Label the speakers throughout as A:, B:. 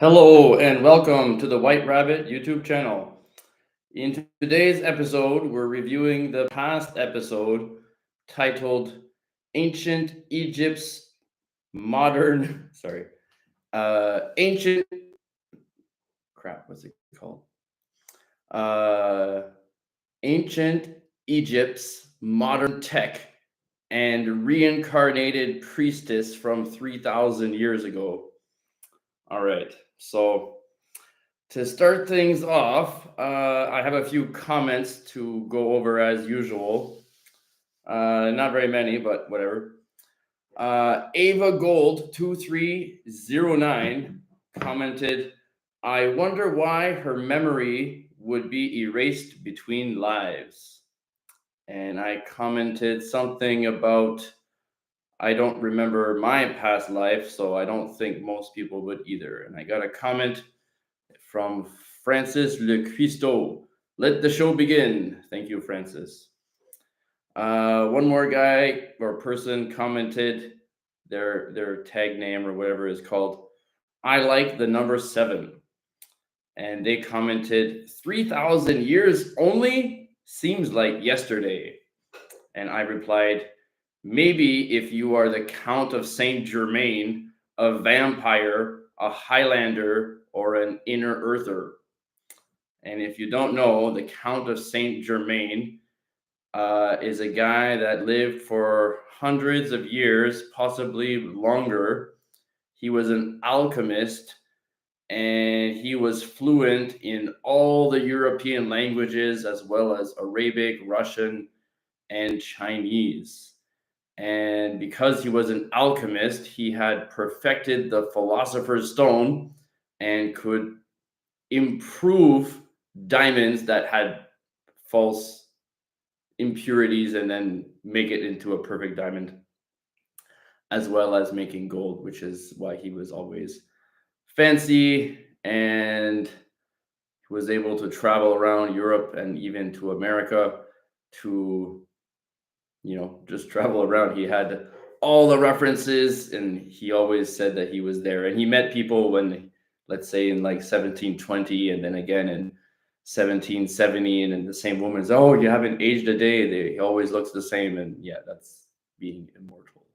A: Hello and welcome to the White Rabbit YouTube channel. In today's episode, we're reviewing the past episode titled Ancient Egypt's Modern, Ancient, what's it called? Ancient Egypt's Modern Tech and Reincarnated Priestess from 3,000 years ago. All right, so to start things off, I have a few comments to go over as usual. Not very many, but whatever. Ava Gold 2309 commented, I wonder why her memory would be erased between lives. And I commented something about, I don't remember my past life, so I don't think most people would either. And I got a comment from Francis Le Cuisto. Let the show begin. Thank you, Francis. One more guy or person commented, their tag name or whatever is called, I like the number 7. And they commented, 3,000 years only? Seems like yesterday. And I replied, maybe if you are the Count of Saint Germain, a vampire, a Highlander, or an inner earther. And if you don't know, the Count of Saint Germain is a guy that lived for hundreds of years, possibly longer. He was an alchemist, and he was fluent in all the European languages, as well as Arabic, Russian, and Chinese. And because he was an alchemist, he had perfected the Philosopher's Stone and could improve diamonds that had false impurities and then make it into a perfect diamond, as well as making gold, which is why he was always fancy and was able to travel around Europe and even to America to, just travel around. He had all the references and he always said that he was there. And he met people when, let's say in like 1720 and then again in 1770, and then the same woman's, oh, you haven't aged a day. He always looks the same. And yeah, that's being immortal.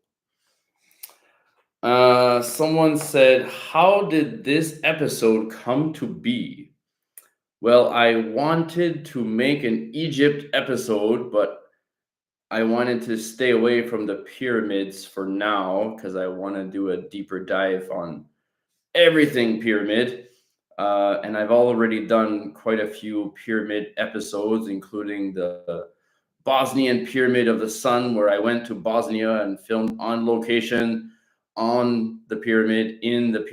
A: Someone said, how did this episode come to be? Well, I wanted to make an Egypt episode, but I wanted to stay away from the pyramids for now because I want to do a deeper dive on everything pyramid. And I've already done quite a few pyramid episodes, including the Bosnian Pyramid of the Sun, where I went to Bosnia and filmed on location on the pyramid, in the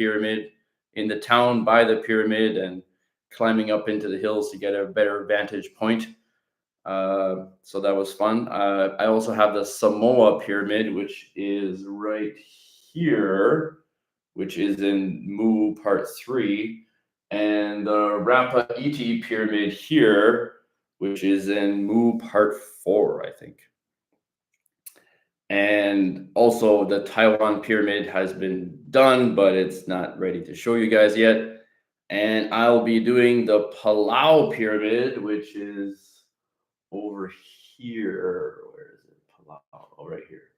A: town by the pyramid, and climbing up into the hills to get a better vantage point. So that was fun. I also have the Samoa Pyramid, which is right here, which is in Mu Part 3. And the Rapa Iti Pyramid here, which is in Mu Part 4, I think. And also the Taiwan Pyramid has been done, but it's not ready to show you guys yet. And I'll be doing the Palau Pyramid, which is over here. Where is it? Palau. Oh, right here.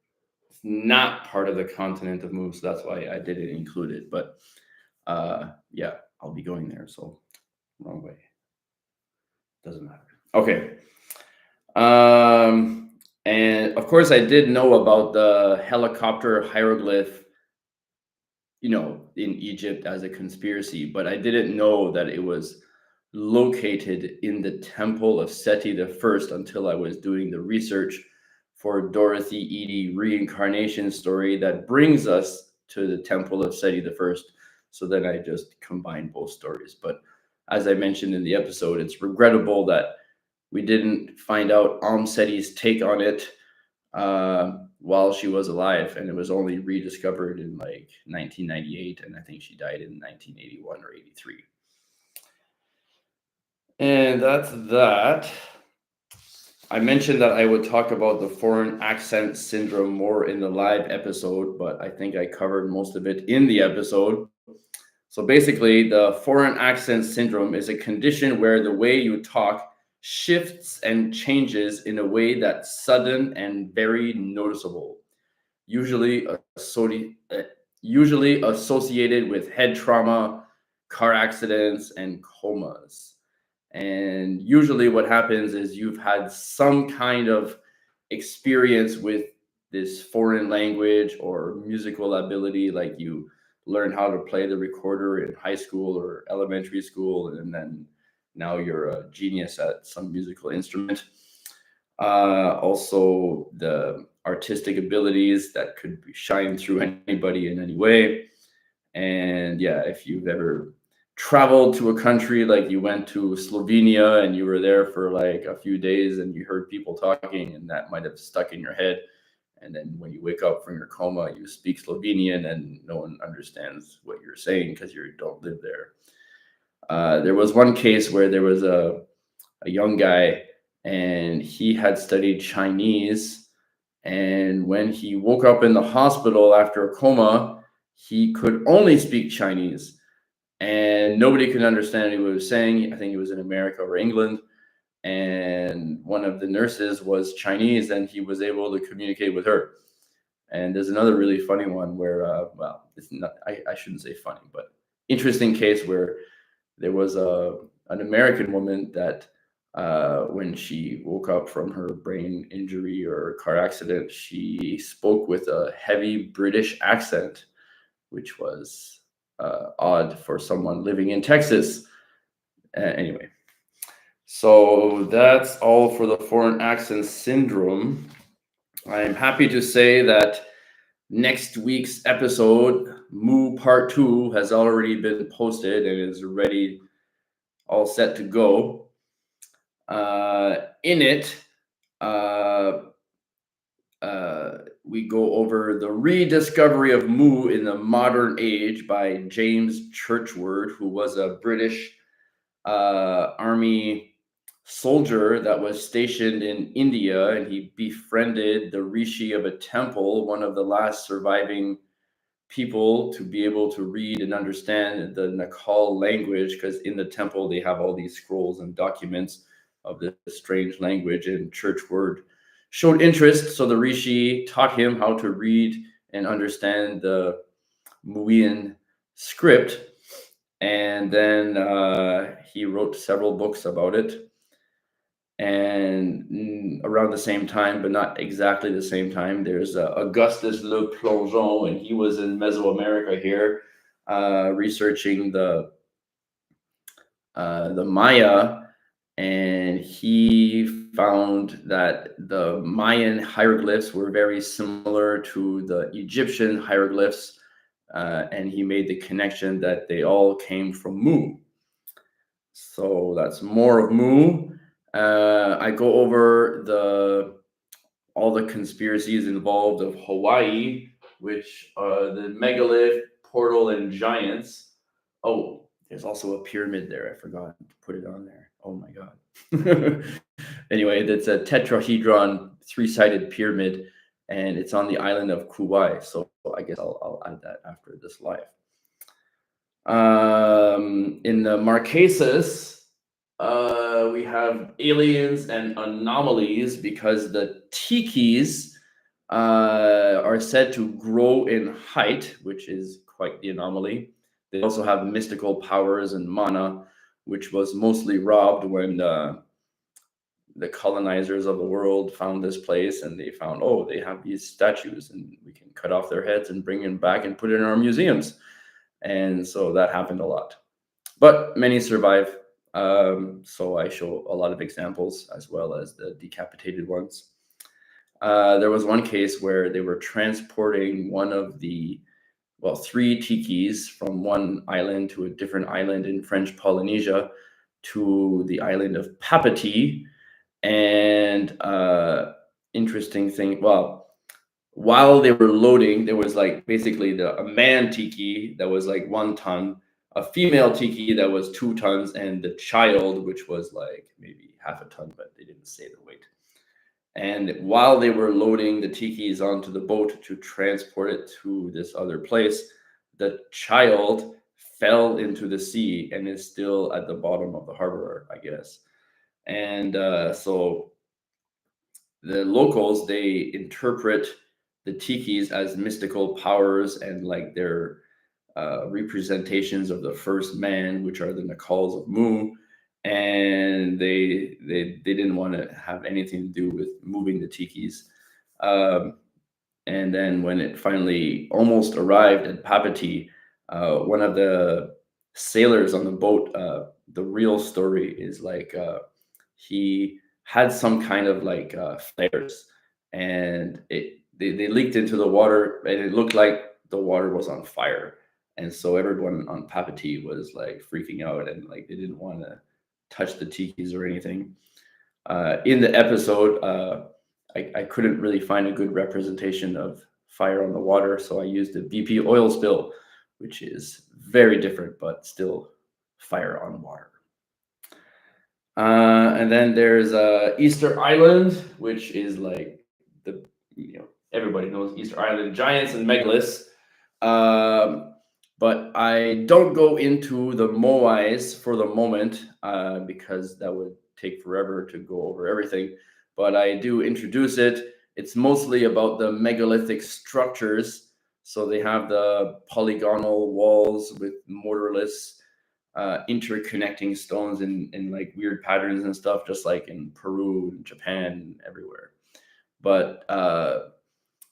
A: It's not part of the continent of Mu, so that's why I didn't include it. But yeah, I'll be going there. So wrong way. Doesn't matter. Okay. And of course, I did know about the helicopter hieroglyph, in Egypt as a conspiracy, but I didn't know that it was located in the Temple of Seti I until I was doing the research for Dorothy Eady Reincarnation story that brings us to the Temple of Seti I. So then I just combined both stories. But as I mentioned in the episode, it's regrettable that we didn't find out Seti's take on it while she was alive, and it was only rediscovered in like 1998, and I think she died in 1981 or 83. And that's that. I mentioned that I would talk about the foreign accent syndrome more in the live episode, but I think I covered most of it in the episode. So basically, the foreign accent syndrome is a condition where the way you talk shifts and changes in a way that's sudden and very noticeable, usually usually associated with head trauma, car accidents, and comas. And usually, what happens is you've had some kind of experience with this foreign language or musical ability, like you learn how to play the recorder in high school or elementary school, and then now you're a genius at some musical instrument. Also, the artistic abilities that could shine through anybody in any way. And yeah, if you've ever traveled to a country, like you went to Slovenia and you were there for like a few days and you heard people talking, and that might have stuck in your head. And then when you wake up from your coma, you speak Slovenian and no one understands what you're saying because you don't live there. There was one case where there was a young guy and he had studied Chinese. And when he woke up in the hospital after a coma, he could only speak Chinese and nobody could understand what he was saying. I think he was in America or England. And one of the nurses was Chinese and he was able to communicate with her. And there's another really funny one where, well, it's not, I shouldn't say funny, but interesting case where there was an American woman that when she woke up from her brain injury or car accident, she spoke with a heavy British accent, which was odd for someone living in Texas. Anyway, so that's all for the foreign accent syndrome. I'm happy to say that next week's episode, Moo Part 2, has already been posted and is ready, all set to go. In it, we go over the rediscovery of Mu in the modern age by James Churchward, who was a British army soldier that was stationed in India, and he befriended the rishi of a temple, one of the last surviving people to be able to read and understand the Nakal language, because in the temple they have all these scrolls and documents of this strange language, and Churchward showed interest, so the rishi taught him how to read and understand the Muian script, and then he wrote several books about it. And around the same time, but not exactly the same time, there's Augustus Le Plongeon, and he was in Mesoamerica here, researching the Maya, and he found that the Mayan hieroglyphs were very similar to the Egyptian hieroglyphs, and he made the connection that they all came from Mu. So that's more of Mu. I go over all the conspiracies involved of Hawaii, which the megalith, portal, and giants. Oh, there's also a pyramid there. I forgot to put it on there. Oh my god. Anyway, that's a tetrahedron, three-sided pyramid, and it's on the island of Kauai. So I guess I'll add that after this live. In the Marquesas, we have aliens and anomalies because the tikis are said to grow in height, which is quite the anomaly. They also have mystical powers and mana, which was mostly robbed when the colonizers of the world found this place, and they found, oh, they have these statues and we can cut off their heads and bring them back and put it in our museums. And so that happened a lot. But many survive. So I show a lot of examples as well as the decapitated ones. There was one case where they were transporting one of the, well, 3 tikis from one island to a different island in French Polynesia to the island of Papati. And interesting thing, well, while they were loading, there was like basically a man tiki that was like 1 ton, a female tiki that was 2 tons, and the child, which was like maybe half a ton, but they didn't say the weight. And while they were loading the tikis onto the boat to transport it to this other place, the child fell into the sea and is still at the bottom of the harbor, I guess. And so the locals, they interpret the tikis as mystical powers and like their representations of the first man, which are the Nakals of Mu. And they didn't want to have anything to do with moving the tikis. Um, and then when it finally almost arrived at Papati, one of the sailors on the boat, the real story is like he had some kind of like flares, and they leaked into the water, and it looked like the water was on fire. And so everyone on Papati was like freaking out, and like they didn't want to touch the tikis or anything. In the episode, I couldn't really find a good representation of fire on the water, so I used a BP oil spill, which is very different, but still fire on water. And then there's Easter Island, which is like the, everybody knows Easter Island, giants and megaliths. But I don't go into the moais for the moment because that would take forever to go over everything. But I do introduce it. It's mostly about the megalithic structures. So they have the polygonal walls with mortarless interconnecting stones in like weird patterns and stuff, just like in Peru and Japan, everywhere. But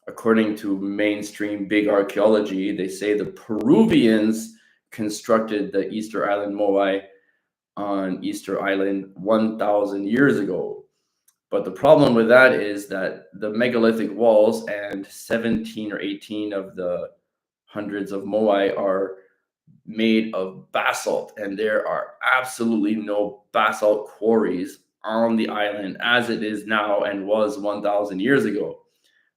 A: according to mainstream big archaeology, they say the Peruvians constructed the Easter Island moai on Easter Island 1,000 years ago. But the problem with that is that the megalithic walls and 17 or 18 of the hundreds of moai are made of basalt, and there are absolutely no basalt quarries on the island as it is now and was 1,000 years ago.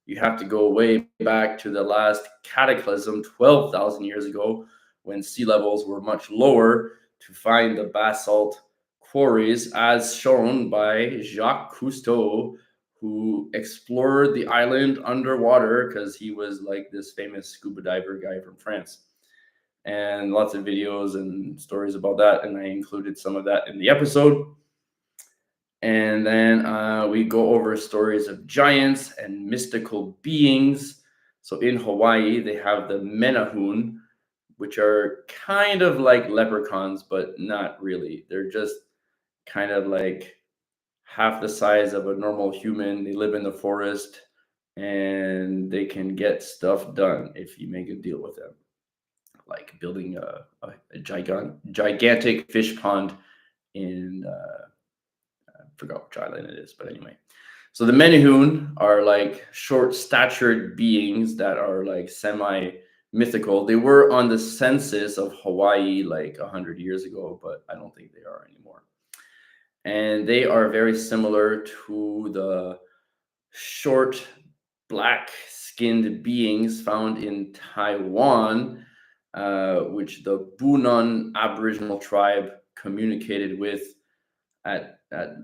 A: You have to go way back to the last cataclysm 12,000 years ago, when sea levels were much lower, to find the basalt quarries, as shown by Jacques Cousteau, who explored the island underwater because he was like this famous scuba diver guy from France. And lots of videos and stories about that, and I included some of that in the episode. And then we go over stories of giants and mystical beings. So in Hawaii, they have the menahune, which are kind of like leprechauns, but not really. They're just kind of like half the size of a normal human. They live in the forest, and they can get stuff done if you make a deal with them, like building a gigantic fish pond in I forgot which island it is, but anyway. So the menahune are like short-statured beings that are like semi-mythical. They were on the census of Hawaii like 100 years ago, but I don't think they are anymore. And they are very similar to the short black-skinned beings found in Taiwan, which the Bunan Aboriginal tribe communicated with at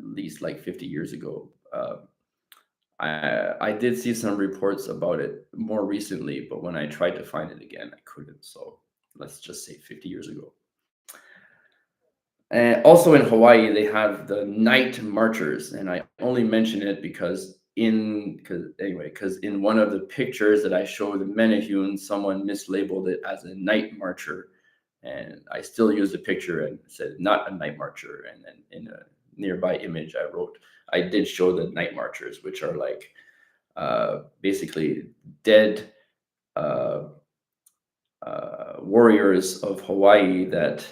A: least like 50 years ago. I did see some reports about it more recently, but when I tried to find it again, I couldn't. So let's just say 50 years ago. And also in Hawaii, they have the night marchers, and I only mention it because in one of the pictures that I showed the menahune, someone mislabeled it as a night marcher, and I still used the picture and said not a night marcher. And then in a nearby image, I did show the night marchers, which are like basically dead warriors of Hawaii that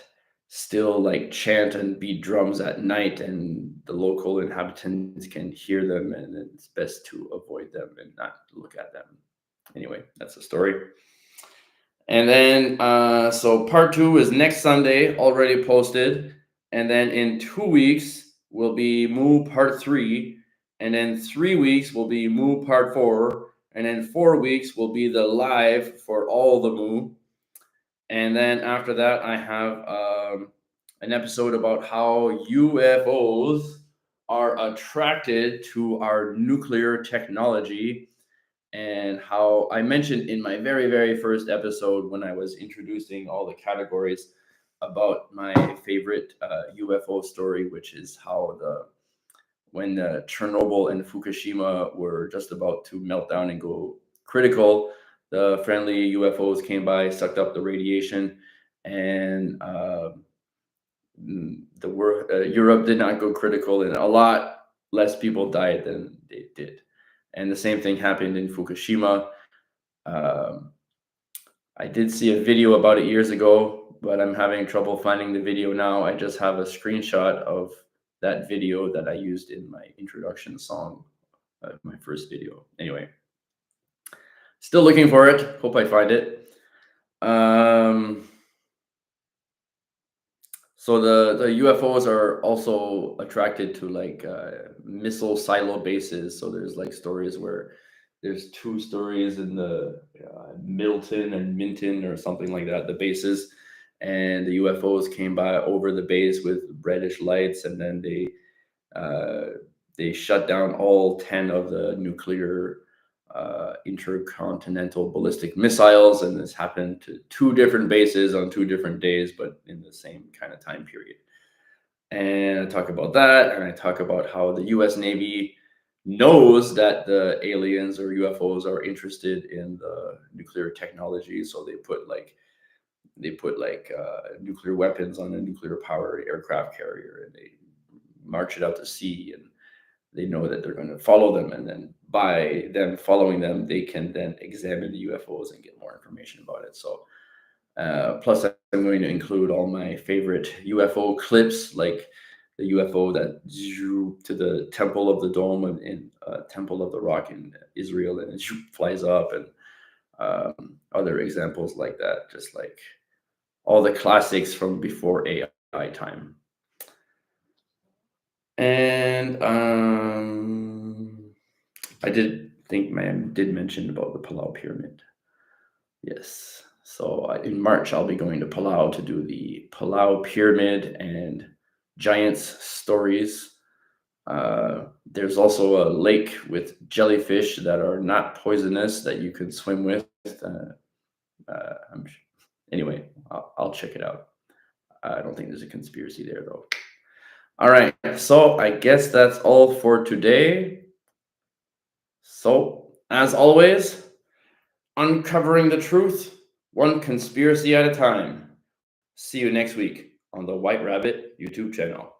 A: still like chant and beat drums at night, and the local inhabitants can hear them, and it's best to avoid them and not look at them. Anyway, that's the story. And then so part 2 is next Sunday, already posted. And then in 2 weeks will be Mu part 3. And then 3 weeks will be Mu part 4. And then 4 weeks will be the live for all the Mu. And then after that, I have an episode about how UFOs are attracted to our nuclear technology, and how I mentioned in my very, very first episode when I was introducing all the categories about my favorite UFO story, which is how when Chernobyl and Fukushima were just about to melt down and go critical, the friendly UFOs came by, sucked up the radiation, and Europe did not go critical, and a lot less people died than they did. And the same thing happened in Fukushima. Um, I did see a video about it years ago, but I'm having trouble finding the video now. I just have a screenshot of that video that I used in my introduction song, my first video. Anyway, still looking for it. Hope I find it. So the UFOs are also attracted to like missile silo bases. So there's like stories where there's 2 stories in the Middleton and Minton or something like that, the bases, and the UFOs came by over the base with reddish lights, and then they shut down all 10 of the nuclear intercontinental ballistic missiles, and this happened to 2 different bases on 2 different days, but in the same kind of time period. And I talk about that, and I talk about how the U.S. Navy knows that the aliens or UFOs are interested in the nuclear technology, so they put nuclear weapons on a nuclear powered aircraft carrier, and they march it out to sea, and they know that they're going to follow them, and then by them following them, they can then examine the UFOs and get more information about it. So plus I'm going to include all my favorite UFO clips, like the UFO that to the Temple of the Dome in Temple of the Rock in Israel, and it flies up, and other examples like that, just like all the classics from before AI time. And I did mention about the Palau Pyramid. Yes. So in March, I'll be going to Palau to do the Palau Pyramid and Giants stories. There's also a lake with jellyfish that are not poisonous that you can swim with. Anyway, I'll check it out. I don't think there's a conspiracy there, though. All right, so I guess that's all for today. So, as always, uncovering the truth, one conspiracy at a time. See you next week on the White Rabbit YouTube channel.